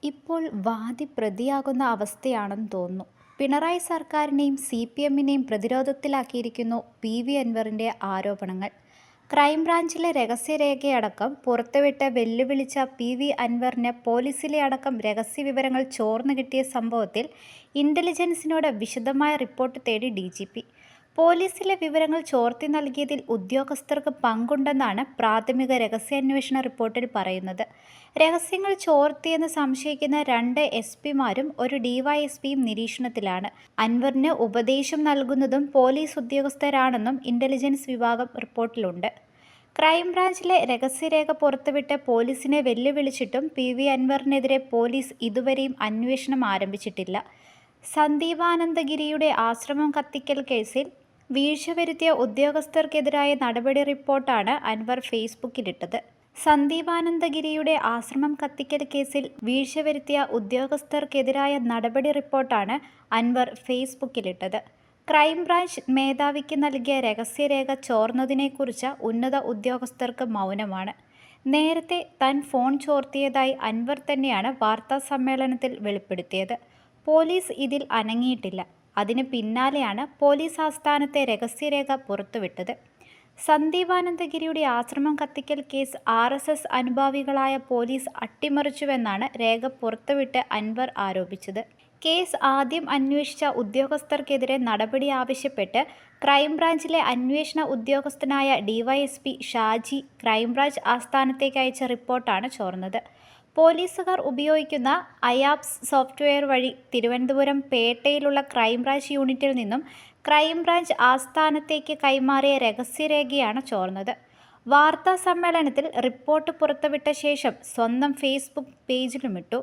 ഇപ്പോൾ വാദി പ്രതിയാകുന്ന അവസ്ഥയാണെന്ന് തോന്നുന്നു. പിണറായി സർക്കാരിനെയും CPMനെയും പ്രതിരോധത്തിലാക്കിയിരിക്കുന്നു PV അൻവറിൻ്റെ ആരോപണങ്ങൾ. ക്രൈംബ്രാഞ്ചിലെ രഹസ്യരേഖയടക്കം പുറത്തുവിട്ട് വെല്ലുവിളിച്ച PV അൻവറിന് പോലീസിലെ അടക്കം രഹസ്യവിവരങ്ങൾ ചോർന്നു കിട്ടിയ സംഭവത്തിൽ ഇന്റലിജൻസിനോട് വിശദമായ റിപ്പോർട്ട് തേടി DGP. പോലീസിലെ വിവരങ്ങൾ ചോർത്തി നൽകിയതിൽ ഉദ്യോഗസ്ഥർക്ക് പങ്കുണ്ടെന്നാണ് പ്രാഥമിക രഹസ്യാന്വേഷണ റിപ്പോർട്ടിൽ പറയുന്നത്. രഹസ്യങ്ങൾ ചോർത്തിയെന്ന് സംശയിക്കുന്ന 2 SP-മാരും ഒരു DYSPയും നിരീക്ഷണത്തിലാണ്. അൻവറിന് ഉപദേശം നൽകുന്നതും പോലീസ് ഉദ്യോഗസ്ഥരാണെന്നും ഇന്റലിജൻസ് വിഭാഗം റിപ്പോർട്ടിലുണ്ട്. ക്രൈംബ്രാഞ്ചിലെ രഹസ്യരേഖ പുറത്തുവിട്ട് പോലീസിനെ വെല്ലുവിളിച്ചിട്ടും PV അൻവറിനെതിരെ പോലീസ് ഇതുവരെയും അന്വേഷണം ആരംഭിച്ചിട്ടില്ല. സന്ദീപാനന്ദഗിരിയുടെ ആശ്രമം കത്തിക്കൽ കേസിൽ വീഴ്ച വരുത്തിയ ഉദ്യോഗസ്ഥർക്കെതിരായ നടപടി റിപ്പോർട്ടാണ് അൻവർ ഫേസ്ബുക്കിലിട്ടത്. സന്ദീപാനന്ദഗിരിയുടെ ആശ്രമം കത്തിക്കൽ കേസിൽ വീഴ്ച വരുത്തിയ ഉദ്യോഗസ്ഥർക്കെതിരായ നടപടി റിപ്പോർട്ടാണ് അൻവർ ഫേസ്ബുക്കിലിട്ടത്. ക്രൈംബ്രാഞ്ച് മേധാവിക്ക് നൽകിയ രഹസ്യരേഖ ചോർന്നതിനെക്കുറിച്ച് ഉന്നത ഉദ്യോഗസ്ഥർക്ക് മൗനമാണ്. നേരത്തെ താൻ ഫോൺ ചോർത്തിയതായി അൻവർ തന്നെയാണ് വാർത്താസമ്മേളനത്തിൽ വെളിപ്പെടുത്തിയത്. പോലീസ് ഇതിൽ അനങ്ങിയിട്ടില്ല. അതിന് പിന്നാലെയാണ് പോലീസ് ആസ്ഥാനത്തെ രഹസ്യരേഖ പുറത്തുവിട്ടത്. സന്ദീപാനന്ദഗിരിയുടെ ആശ്രമം കത്തിക്കൽ കേസ് RSS അനുഭാവികളായ പോലീസ് അട്ടിമറിച്ചുവെന്നാണ് രേഖ പുറത്തുവിട്ട് അൻവർ ആരോപിച്ചത്. കേസ് ആദ്യം അന്വേഷിച്ച ഉദ്യോഗസ്ഥർക്കെതിരെ നടപടി ആവശ്യപ്പെട്ട് ക്രൈംബ്രാഞ്ചിലെ അന്വേഷണ ഉദ്യോഗസ്ഥനായ DYSP ഷാജി ക്രൈംബ്രാഞ്ച് ആസ്ഥാനത്തേക്ക് അയച്ച റിപ്പോർട്ടാണ് ചോർന്നത്. പോലീസുകാർ ഉപയോഗിക്കുന്ന IAPS സോഫ്റ്റ്വെയർ വഴി തിരുവനന്തപുരം പേട്ടയിലുള്ള ക്രൈംബ്രാഞ്ച് യൂണിറ്റിൽ നിന്നും ക്രൈംബ്രാഞ്ച് ആസ്ഥാനത്തേക്ക് കൈമാറിയ രഹസ്യരേഖയാണ് ചോർന്നത്. വാർത്താസമ്മേളനത്തിൽ റിപ്പോർട്ട് പുറത്തുവിട്ട ശേഷം സ്വന്തം ഫേസ്ബുക്ക് പേജിലുമിട്ടു.